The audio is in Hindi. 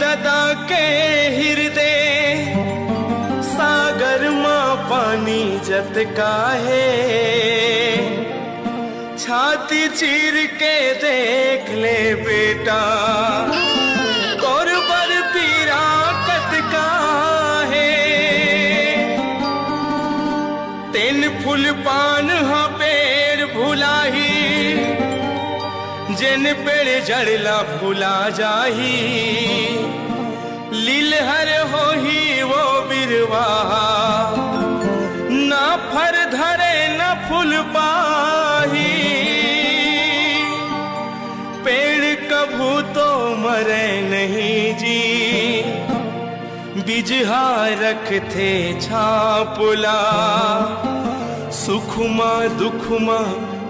ददा के हृदय सागर माँ पानी जत का है। छाती चीर के देख ले बेटा कोरबर पीरा कत का है। तेन फूल पान हाँ पेड़ भुलाही जिन पेड़ जड़ला भुला जाही। लीलहर हो ही वो बिरवा ना फर धरे न फूल पाही। पेड़ कभू तो मरे नहीं जी बिजहा रखते छापुला। सुखमा दुखमा